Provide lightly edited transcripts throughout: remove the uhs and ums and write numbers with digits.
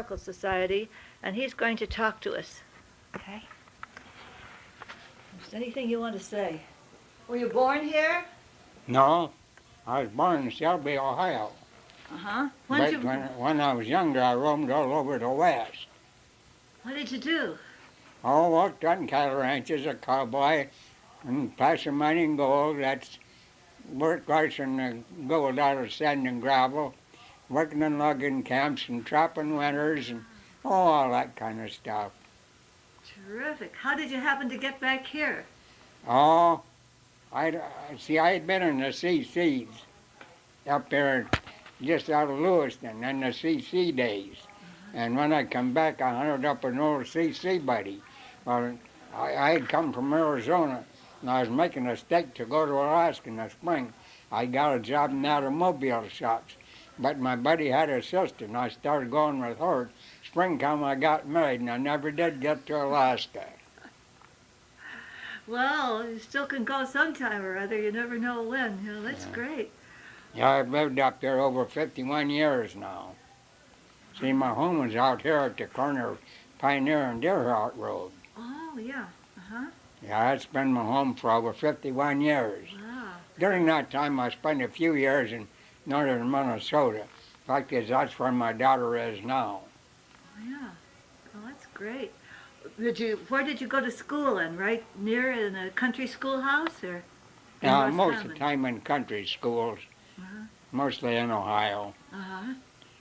Historical Society, and he's going to talk to us. Okay? Is there anything you want to say? Were you born here? No, I was born in Shelby, Ohio. Uh-huh. But when I was younger, I roamed all over the West. What did you do? Oh, worked on cattle ranches, a cowboy, and passing mining gold. That's work washing the gold out of sand and gravel, working in logging camps and trapping winters and all that kind of stuff. Terrific. How did you happen to get back here? Oh, I see. I had been in the CCs up there, just out of Lewiston in the CC days, and when I come back, I hunted up an old CC buddy. Well, I had come from Arizona, and I was making a stake to go to Alaska in the spring. I got a job in automobile shops, but my buddy had a sister, and I started going with her. Springtime, I got married, and I never did get to Alaska. Well, you still can go sometime or other. You never know when. You know, that's great. Yeah, I've lived up there over 51 years now. See, my home was out here at the corner of Pioneer and Deerhawk Road. Oh, yeah. Uh-huh. Yeah, that's been my home for over 51 years. Wow. During that time, I spent a few years in northern Minnesota. In fact, that's where my daughter is now. Oh, yeah. Oh, that's great. Where did you go to school in? Right near in a country schoolhouse or? Most of the time in country schools, mostly in Ohio. Uh-huh.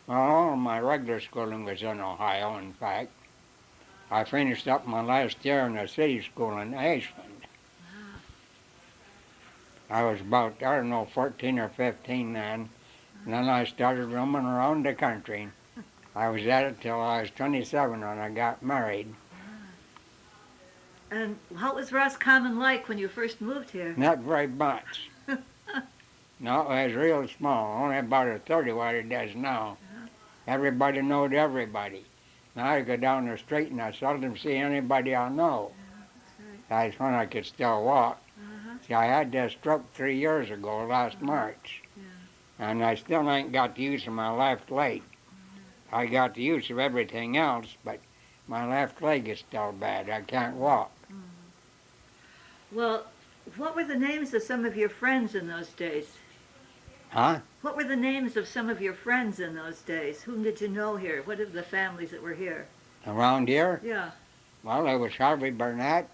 Well, all of my regular schooling was in Ohio, in fact. I finished up my last year in a city school in Ashland. I was about, 14 or 15 then. And then I started roaming around the country. I was at it till I was 27 when I got married. And what was Roscommon like when you first moved here? Not very much. No, it was real small, only about a third of what it is now. Everybody knowed everybody. Now I go down the street and I seldom see anybody I know. That's when I could still walk. See, I had this stroke 3 years ago, last March. And I still ain't got the use of my left leg. I got the use of everything else, but my left leg is still bad. I can't walk. Well, what were the names of some of your friends in those days? Huh? What were the names of some of your friends in those days? Whom did you know here? What are the families that were here? Around here? Yeah. Well, there was Harvey Burnett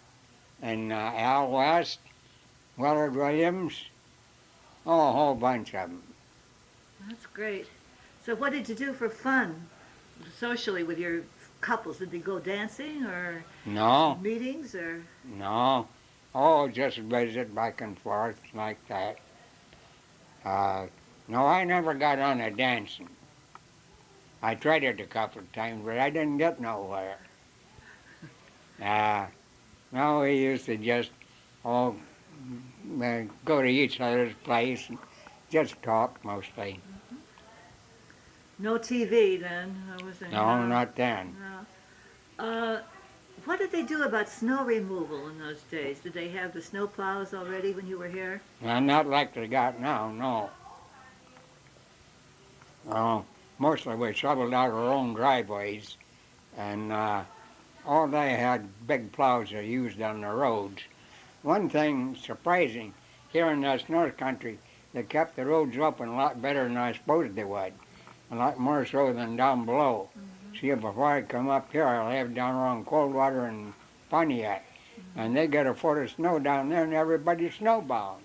and Al West, Willard Williams, a whole bunch of them. That's great. So what did you do for fun, socially, with your couples? Did they go dancing or No, meetings or? no. Oh, just visit back and forth like that. No, I never got on a dancing. I tried it a couple of times, but I didn't get nowhere. No, we used to just go to each other's place and just talk mostly. No TV then? No, not then. No. What did they do about snow removal in those days? Did they have the snow plows already when you were here? Well, not like they got now, no. Mostly we shoveled out our own driveways, and all they had big plows they used on the roads. One thing surprising, here in this north country, they kept the roads open a lot better than I supposed they would, a lot more so than down below. See, before I come up here, I lived down around Coldwater and Pontiac, and they get a foot of snow down there, and everybody's snowbound.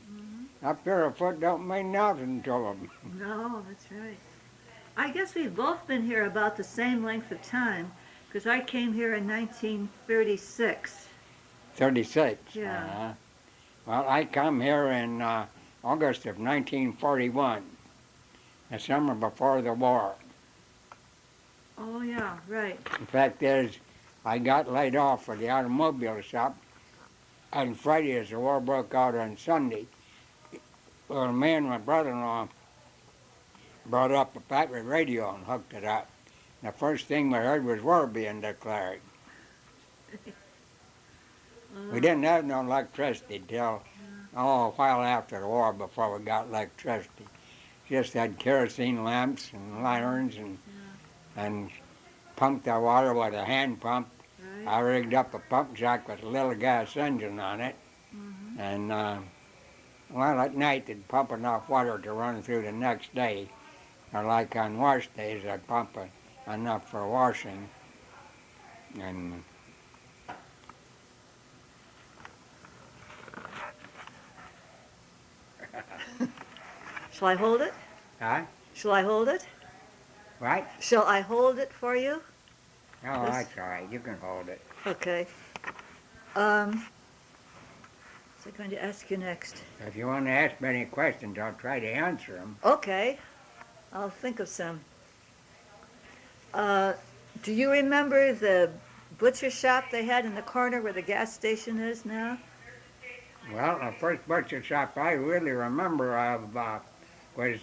Up here, a foot don't mean nothing to them. No, that's right. I guess we've both been here about the same length of time, because I came here in 1936. 36? Yeah. Well, I come here in August of 1941, the summer before the war. Oh, yeah, right. The fact is, I got laid off for the automobile shop on Friday as the war broke out on Sunday. Well, me and my brother-in-law brought up a battery radio and hooked it up. The first thing we heard was war being declared. We didn't have no electricity till a while after the war before we got electricity. Just had kerosene lamps and lanterns and pumped the water with a hand pump. Right. I rigged up a pump jack with a little gas engine on it. Mm-hmm. And, well, at night they'd pump enough water to run through the next day. Or like on wash days, I'd pump enough for washing. And Shall I hold it? huh? Shall I hold it? Right? Shall I hold it for you? Oh, Yes. that's all right. You can hold it. Okay. What's I going to ask you next? If you want to ask me any questions, I'll try to answer them. Okay. I'll think of some. Do you remember the butcher shop they had in the corner where the gas station is now? Well, the first butcher shop I really remember of was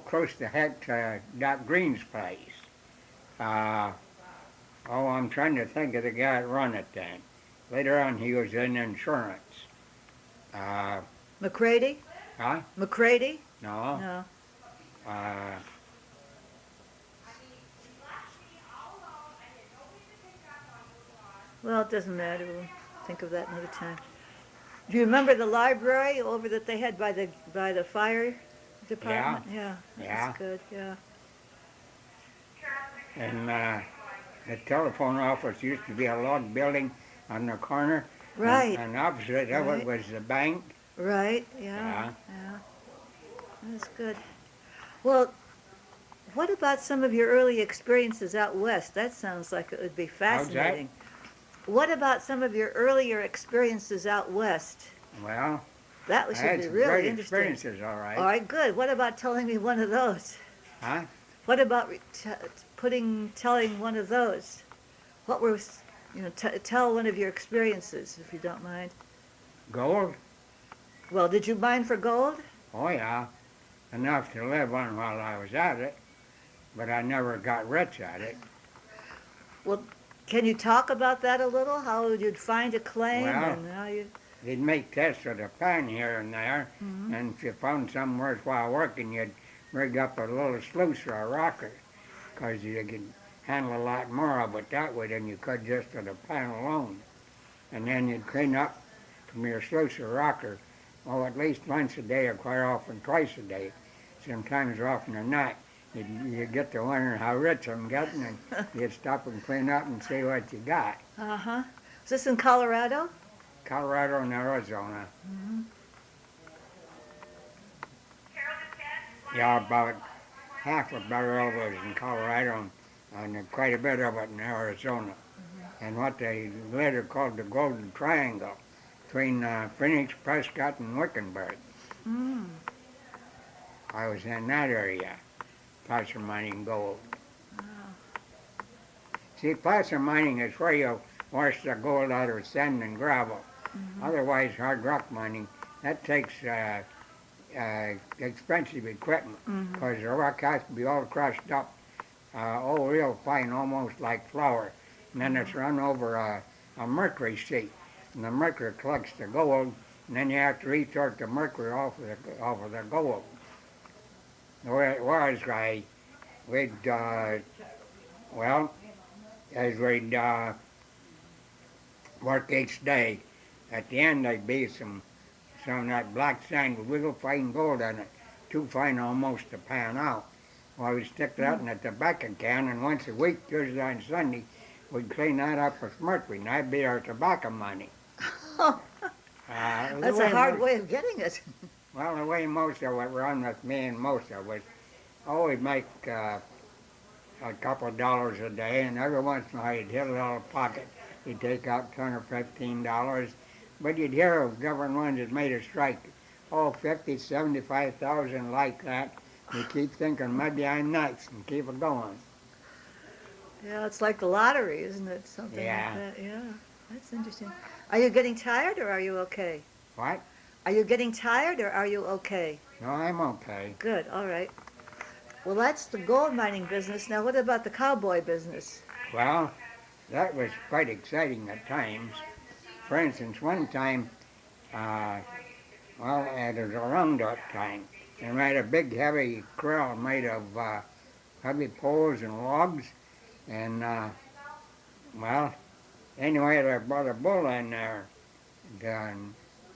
close to heck to Doc Green's place. I'm trying to think of the guy that run it then. Later on, he was in insurance. McCready? Huh? McCready? No. No. Uh, Well, it doesn't matter. We'll think of that another time. Do you remember the library over that they had by the fire department? Yeah. That Yeah. was good. Yeah. and the telephone office used to be a log building on the corner. Right. And opposite of Right. it was the bank. Right. Yeah. Yeah. That's good. Well, what about some of your early experiences out west? That sounds like it would be fascinating. What about some of your earlier experiences out west? Well, That I should had be some really great interesting. experiences, all right. All right, good. What about telling me one of those? Huh? What about telling one of those? What were, tell one of your experiences, if you don't mind. Gold? Well, did you mine for gold? Oh, yeah. Enough to live on while I was at it. But I never got rich at it. Well, can you talk about that a little? How you'd find a claim Well, and how you... They'd make tests with a pan here and there, Mhm. and if you found something worthwhile working, you'd rig up a little sluice or a rocker, 'cause you could handle a lot more of it that way than you could just with a pan alone. And then you'd clean up from your sluice or rocker, at least once a day or quite often twice a day. Sometimes often than not. You'd get to wondering how rich I'm getting, and you'd stop and clean up and see what you got. Uh-huh. Is this in Colorado? Colorado and Arizona. Mhm. Yeah, about half of barrel was in Colorado and quite a bit of it in Arizona. And what they later called the Golden Triangle between Phoenix, Prescott, and Wickenburg. Mm. I was in that area, placer mining gold. Wow. See, placer mining is where you wash the gold out of sand and gravel. Mhm. Otherwise, hard rock mining, that takes expensive equipment, Mhm. because the rock has to be all crushed up, real fine, almost like flour. And then it's run over a mercury sheet, and the mercury collects the gold, and then you have to retort the mercury off of the gold. The way it was, we'd, as we'd work each day, at the end there'd be some of that black sand with real fine gold in it, too fine almost to pan out. Well, we'd stick that in a tobacco can, and once a week, Tuesday and Sunday, we'd clean that up with mercury, and that'd be our tobacco money. That's a hard way of getting it. Well, the way most of it run with me and most of it, we'd make a couple of dollars a day, and every once in a while you'd hit a little pocket. You'd take out $10 or $15, but you'd hear of different ones that made a strike. 50, 75,000 like that. You keep thinking, maybe I'm nuts, and keep it going. Yeah, it's like the lottery, isn't it? Something Yeah. like that. Yeah, that's interesting. Are you getting tired or are you okay? What? Are you getting tired or are you okay? No, I'm okay. Good, all right. Well, that's the gold mining business. Now, what about the cowboy business? Well, that was quite exciting at times. For instance, one time, it was around that time, and we had a big heavy corral made of heavy poles and logs, And, well, anyway, they brought a bull in there. And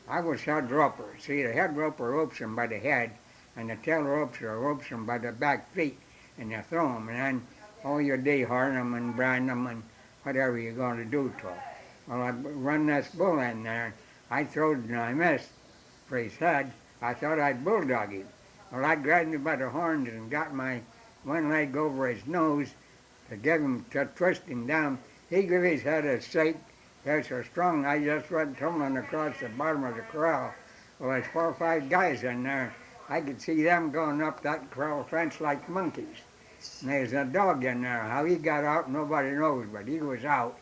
I was head roper. See, the head roper ropes him by the head, and the tail roper ropes him by the back feet, and you throw him, and then, oh, you dehorn him and brand him and whatever you're going to do to him. Well, I run this bull in there. I throwed and I missed for his head. I thought I'd bulldog him. Well, I grabbed him by the horns and got my one leg over his nose to get him, to twist him down. He gave his head a shake. They're so strong, I just went tumbling across the bottom of the corral. Well, there's 4 or 5 guys in there. I could see them going up that corral fence like monkeys. And there's a dog in there. How he got out, nobody knows, but he was out.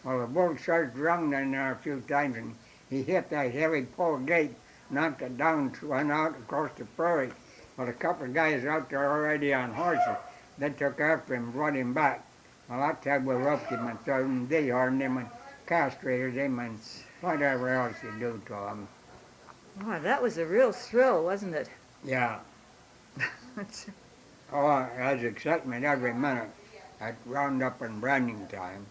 Well, the bull started running in there a few times, and he hit that heavy pole gate, knocked it down, went out across the prairie. Well, a couple of guys out there already on horses, they took after him, brought him back. Well, I tell you, we roped him and threw him, dehorned him, and castrated him, and whatever else you do to him. Wow, that was a real thrill, wasn't it? Yeah. Oh, I was excitement every minute at roundup and branding time.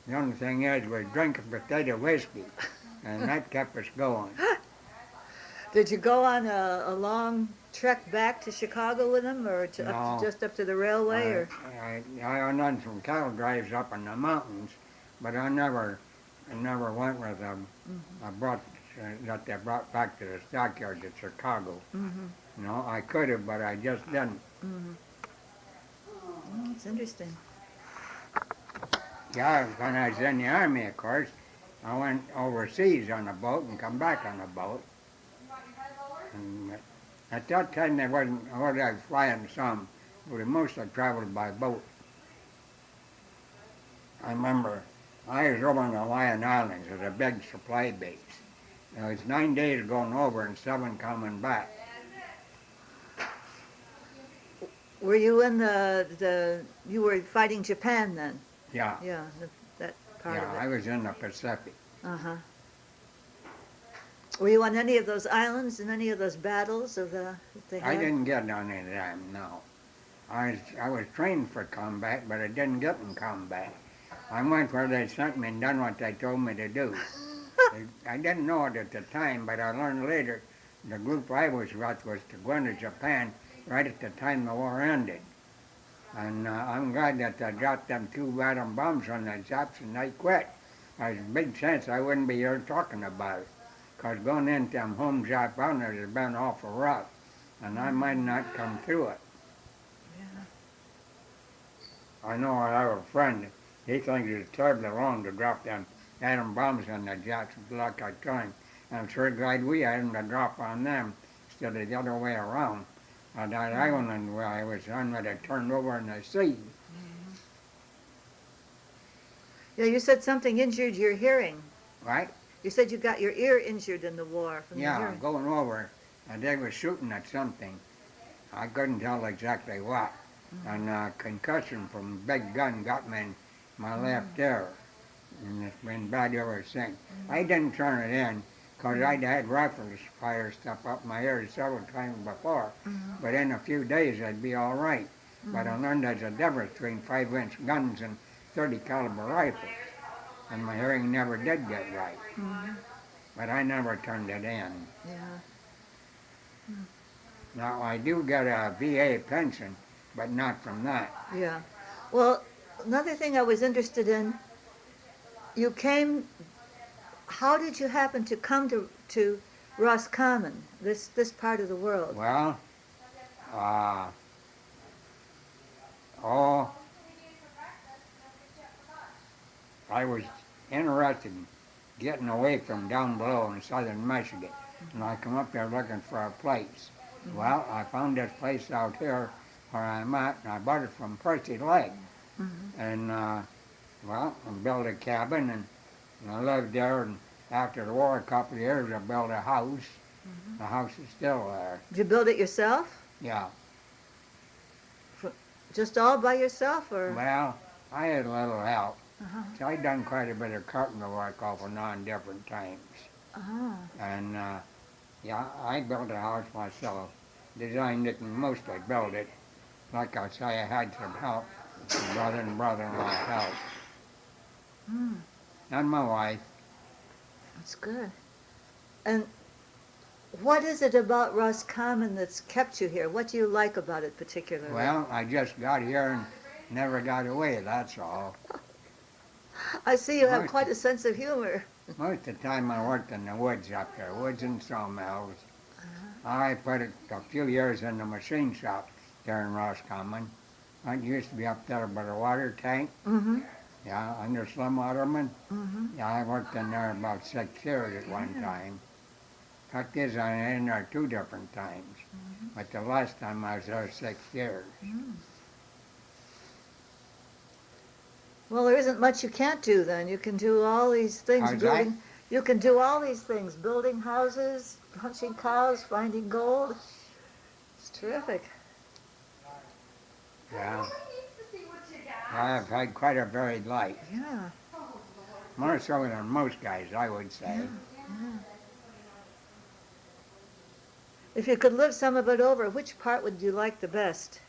The only thing is, we're drinking potato whiskey, and that kept us going. Did you go on a long trek back to Chicago with them, or to No. just up to the railway? Or I went on some cattle drives up in the mountains, but I never went with them. I brought that they brought back to the stockyards at Chicago. Mm-hmm. No, I could have, but I just didn't. Mm-hmm. Oh, it's interesting. Yeah, when I was in the Army, of course, I went overseas on a boat and come back on a boat. And at that time, there wasn't, I was flying some, but we mostly traveled by boat. I remember I was over on the Lion Islands. It was a big supply base. It was 9 days going over and 7 coming back. Were you in you were fighting Japan then? Yeah, Yeah, that part yeah, of it. I was in the Pacific. Uh-huh. Were you on any of those islands in any of those battles of that they had? I didn't get on any of them, no. I was trained for combat, but I didn't get in combat. I went where they sent me and done what they told me to do. I didn't know it at the time, but I learned later the group I was with was to go into Japan right at the time the war ended. And I'm glad that they dropped them 2 atom bombs on the Japs and they quit. There's a big chance I wouldn't be here talking about it. Because going into them home Japaners has been awful rough, and I might not come through it. Yeah. I know I have a friend, he thinks it's terribly wrong to drop them atom bombs on the Japs like I time. And I'm sure glad we had them to drop on them instead of the other way around. On that island where I was on, where they turned over in the sea. Yeah, you said something injured your hearing. Right? You said you got your ear injured in the war from the Yeah, hearing. going over, and they were shooting at something. I couldn't tell exactly what. And concussion from a big gun got me in my left ear. And it's been bad ever since. I didn't turn it in, because I'd had rifles fire stuff up my ears several times before. But in a few days, I'd be all right. But I learned there's a difference between 5-inch guns and 30 caliber rifles. And my hearing never did get right. But I never turned it in. Yeah. Now, I do get a VA pension, but not from that. Yeah. Well, another thing I was interested in, you came, how did you happen to come to Roscommon, this part of the world? Well, I was interested in getting away from down below in southern Michigan. And I come up there looking for a place. Well, I found this place out here where I'm at, and I bought it from Percy Lake. And, well, I built a cabin, and I lived there, and after the war, a couple of years, I built a house. The house is still there. Did you build it yourself? Yeah. Just all by yourself, or? Well, I had a little help. Uh-huh. So I'd done quite a bit of carpenter work off and on different times. Uh-huh. And, yeah, I built a house myself. Designed it and mostly built it. Like I say, I had some help. brother and brother-in-law helped. Hmm, And my wife. that's good. And what is it about Roscommon that's kept you here? What do you like about it particularly? Well, I just got here and never got away, that's all. I see you have Most, quite a sense of humor. most of the time I worked in the woods up there, woods and sawmills. I put a few years in the machine shop there in Roscommon. I used to be up there by the water tank, Mm-hmm. yeah, under Slim Waterman. Mm-hmm. Yeah, I worked in there about 6 years at one time. Fact is, I was in there 2 different times, but the last time I was there 6 years. Mm. Well, there isn't much you can't do then. You can do all these things How's that? building. You can do all these things, building houses, punching cows, finding gold. It's terrific. Yeah. I've had quite a varied life, Yeah. more so than most guys, I would say. Yeah. Yeah. If you could live some of it over, which part would you like the best?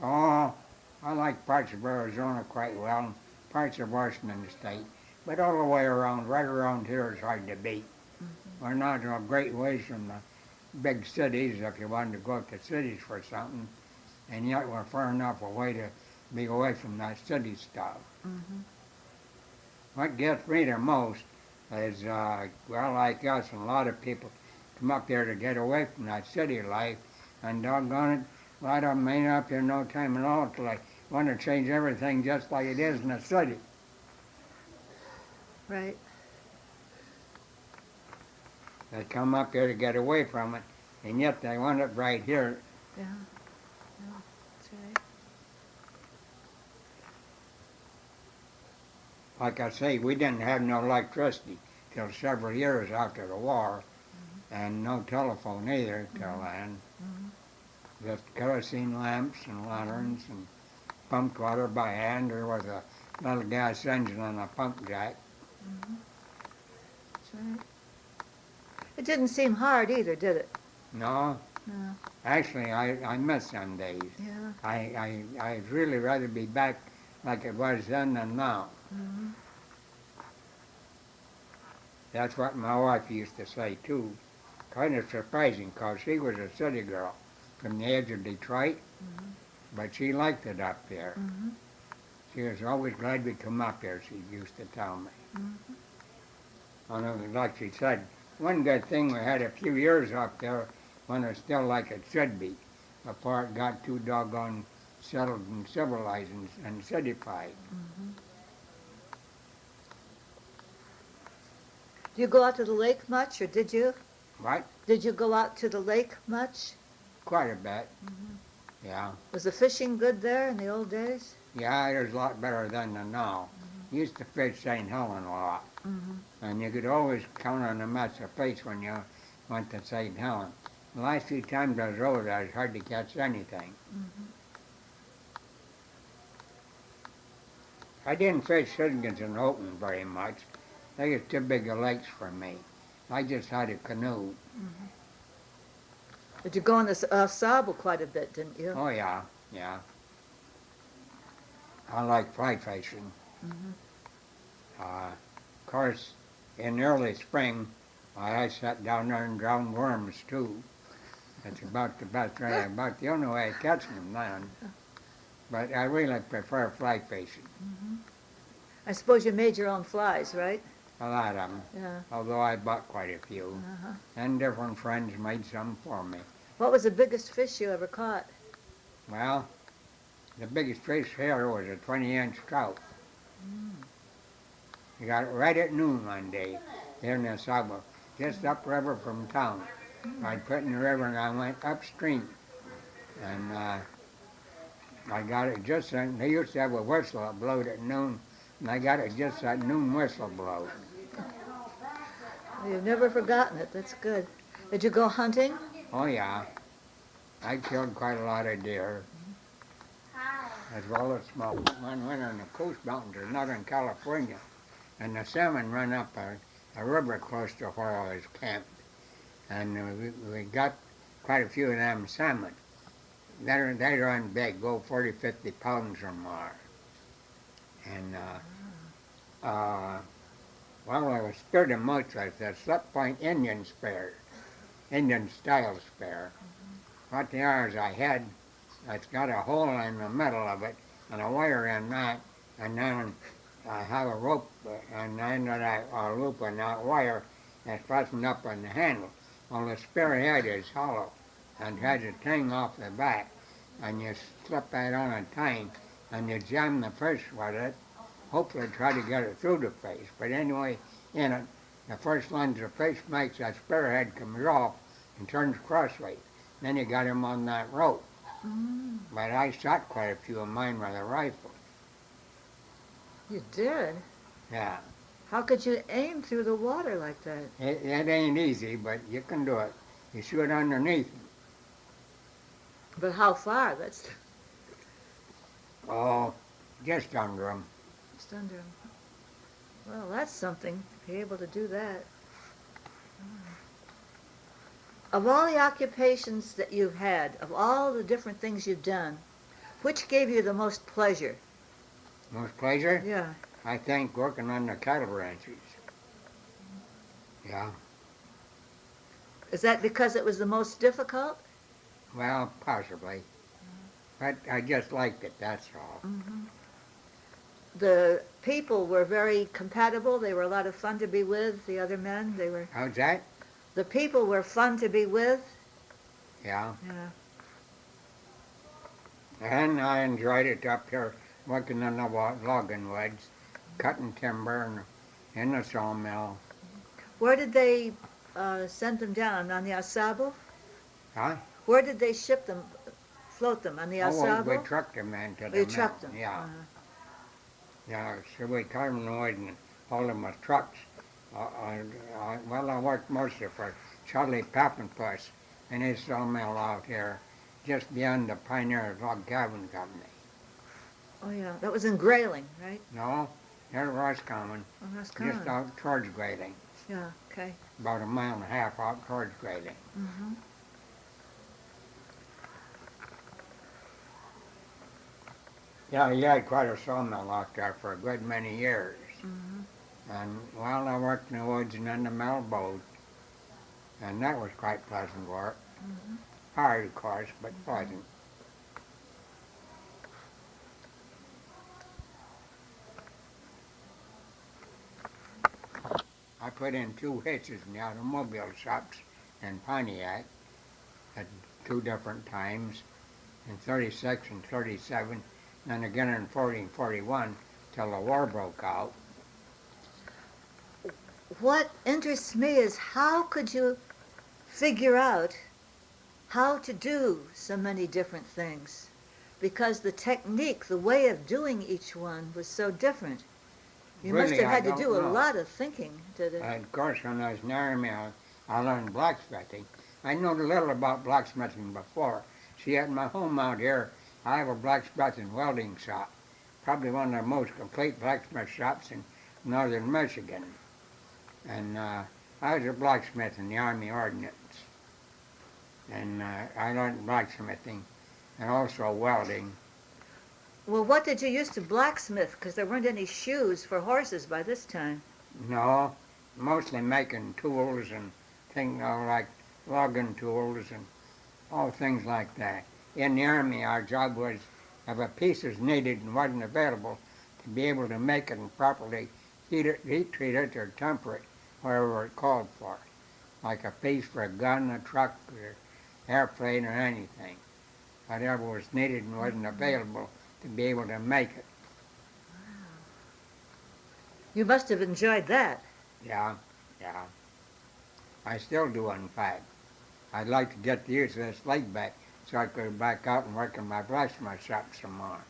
Oh, I like parts of Arizona quite well, and parts of Washington State, but all the way around, right around here is hard to beat. Mm-hmm. We're not a great ways from the big cities if you wanted to go to cities for something, and yet we're far enough away to be away from that city stuff. Mm-hmm. What gets me the most is, well, like us and a lot of people come up here to get away from that city life, and doggone it, a lot of them ain't up here no time at all till they want to change everything just like it is in the city. Right. They come up here to get away from it, and yet they want it right here. Yeah. Yeah. That's right. Like I say, we didn't have no electricity till several years after the war, and no telephone either till then. Mm-hmm. Just kerosene lamps and lanterns and pumped water by hand. There was a little gas engine on a pump jack. Mm-hmm. That's right. It didn't seem hard either, did it? No, No. actually, I miss them days. Yeah. I'd really rather be back like it was then than now. Mm-hmm. That's what my wife used to say, too. Kind of surprising, 'cause she was a city girl from the edge of Detroit, Mm-hmm. but she liked it up there. Mm-hmm. She was always glad we come up here, she used to tell me. Mm-hmm. And like she said, one good thing we had a few years up there when it's still like it should be, before it got too doggone settled and civilized and cityfied. Mm-hmm. Do you go out to the lake much, or did you? What? Did you go out to the lake much? Quite a bit, Mm-hmm. yeah. Was the fishing good there in the old days? Yeah, it was a lot better then than now. Used to fish St. Helen a lot, Mm-hmm. and you could always count on a mess of fish when you went to St. Helen. The last few times I was over there, it was hard to catch anything. Mm-hmm. I didn't fish Higgins and Houghton very much. They were too big of lakes for me. I just had a canoe. Mm-hmm. But you go on the Sable quite a bit, didn't you? Oh, yeah, yeah. I like fly fishing. Mm-hmm. Of course, in early spring, I sat down there and drowned worms, too. That's about the best way, about the only way I catch them then. But I really prefer fly fishing. Mm-hmm. I suppose you made your own flies, right? A lot of them, Yeah. although I bought quite a few. Uh-huh. And different friends made some for me. What was the biggest fish you ever caught? Well, the biggest fish here was a 20-inch trout. I got it right at noon one day here in the Sabo, just upriver from town. I put in the river and I went upstream. And I got it just then. They used to have a whistle that blowed at noon, and I got it just that noon whistle blow. Well, you've never forgotten it. That's good. Did you go hunting? Oh, yeah. I killed quite a lot of deer, as well as small. One winter in the Coast Mountains of Northern California, and the salmon run up a river close to where I was camped. And we got quite a few of them salmon. they run big, go 40, 50 pounds or more. And, well, I was scared of most of the slip point Indian spear, Indian style spear. What they are is it's got a hole in the middle of it and a wire in that, and then I have a rope and then a loop on that wire that's fastened up on the handle. Well, the spear head is hollow and has a thing off the back, and you slip that on a tine and you jam the fish with it, hopefully try to get it through the fish. But anyway, in it, the first lunge the fish makes, that spearhead comes off and turns crossways. Then you got him on that rope. Mm. But I shot quite a few of mine with a rifle. You did? Yeah. How could you aim through the water like that? It ain't easy, but you can do it. You shoot underneath them. But how far? That's Oh, just under them. just under 'em. Well, that's something, to be able to do that. Of all the occupations that you've had, of all the different things you've done, which gave you the most pleasure? Most pleasure? Yeah. I think working on the cattle ranches. Yeah. Is that because it was the most difficult? Well, possibly. But I just liked it, that's all. Mm-hmm. The people were very compatible. They were a lot of fun to be with, the other men. How's that? The people were fun to be with. Yeah. Yeah. And I enjoyed it up here working on the logging woods, cutting timber in the sawmill. Where did they send them down? On the Asabo? Huh? Where did they ship them, float them? On the Asabo? We trucked them into the You mill. trucked them? Yeah. Uh-huh. Yeah, so we cut them in the wood and hauled them with trucks. Well, I worked mostly for Charlie Pappenfuss and his sawmill out here, just beyond the Pioneer Log Cabin Company. Oh, yeah. That was in Grayling, right? No, they're Roscommon, Oh, Roscommon. just out towards Grayling, Yeah, okay. about a mile and a half out towards Grayling. Mm-hmm. Yeah, he had quite a sawmill out there for a good many years. Mm-hmm. And while I worked in the woods and in the mill boat, and that was quite pleasant work. Mm-hmm. Hard, of course, but pleasant. I put in 2 hitches in the automobile shops in Pontiac at 2 different times, in 36 and 37, and again in 40 and 41 till the war broke out. What interests me is how could you figure out how to do so many different things? Because the technique, the way of doing each one was so different. You must Really, have had I to do don't a know. lot of thinking to do. Of course, when I was in the Army, I learned blacksmithing. I knew a little about blacksmithing before. See, at my home out here, I have a blacksmith and welding shop. Probably one of the most complete blacksmith shops in northern Michigan. And I was a blacksmith in the Army Ordnance. And I learned blacksmithing and also welding. Well, what did you use to blacksmith? Because there weren't any shoes for horses by this time. No, mostly making tools and things like logging tools and all things like that. In the Army, our job was, if a piece was needed and wasn't available, to be able to make it and properly heat treat it or temper it, wherever it called for. Like a piece for a gun, a truck, or airplane, or anything. Whatever was needed and wasn't available, to be able to make it. You must have enjoyed that. Yeah. I still do, in fact. I'd like to get the use of this leg back so I could go back out and work in my blacksmith shop some more.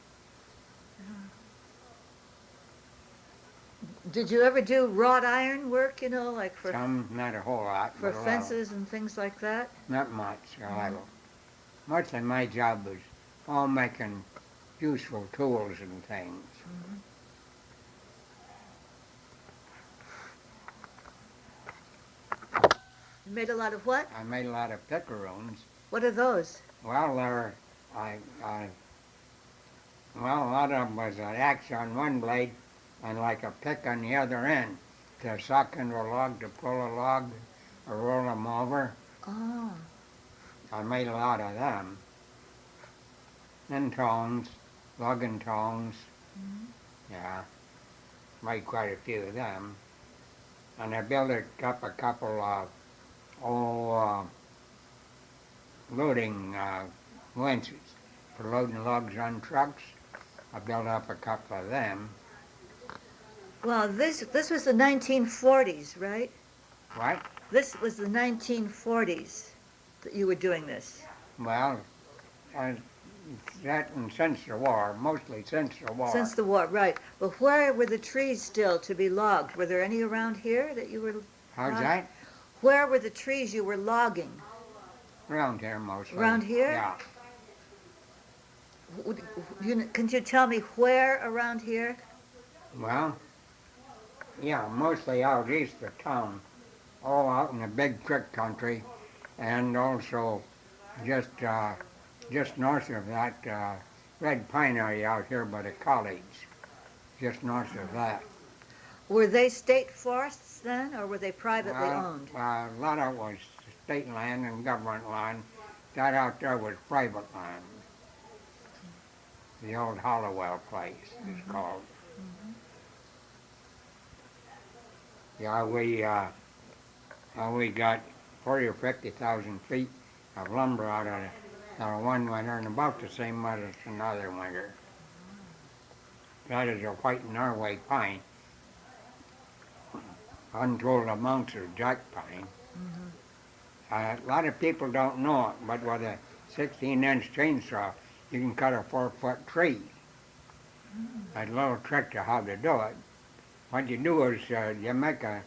Did you ever do wrought iron work, like for Some, not a whole lot. for but a lot. fences and things like that? Not much, a little. Mostly my job was all making useful tools and things. Mm-hmm. You made a lot of what? I made a lot of pickeroons. What are those? Well, they're Well, a lot of them was an axe on one blade and like a pick on the other end to suck into a log, to pull a log, or roll them over. Oh, I made a lot of them. And tongs, logging tongs, yeah, made quite a few of them. And I built up a couple of old loading winches for loading logs on trucks. I built up a couple of them. well, this was the 1940s, right? What? This was the 1940s that you were doing this. Well, that and since the war, mostly since the war. Since the war, right. But where were the trees still to be logged? Were there any around here that you were How's that? Where were the trees you were logging? Around here mostly. Around here? Yeah. Can you tell me where around here? Well, yeah, mostly out east of town, all out in the big creek country, and also just north of that red pine area out here by the college, just north of that. Were they state forests then, or were they privately owned? A lot of it was state land and government land. That out there was private land. The old Hollowell place is called. Yeah, we got 40 or 50,000 feet of lumber out of one winter, and about the same much as another winter. That is a white Norway pine. Untold amounts of jack pine. A lot of people don't know it, but with a 16-inch chainsaw, you can cut a 4-foot tree. That's a little trick to how to do it. What you do is you make a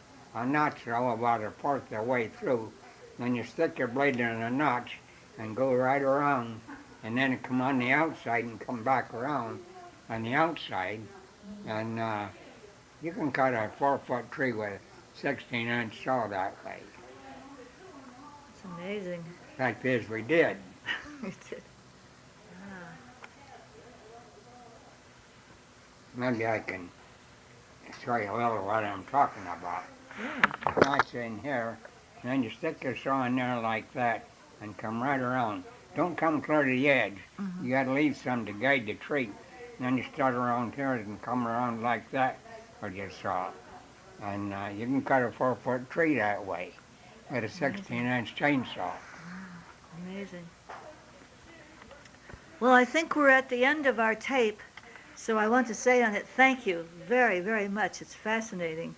notch about a fourth of the way through, then you stick your blade in a notch and go right around, and then come on the outside and come back around on the outside, and you can cut a 4-foot tree with a 16-inch saw that way. It's amazing. Fact is, we did. Maybe I can show you a little what I'm talking about. Yeah. Notch in here, and then you stick your saw in there like that and come right around. Don't come clear to the edge. You got to leave some to guide the tree. And then you start around here and come around like that with your saw. And you can cut a 4-foot tree that way with a 16-inch chainsaw. Amazing. Well, I think we're at the end of our tape, so I want to say on it, thank you very, very much. It's fascinating.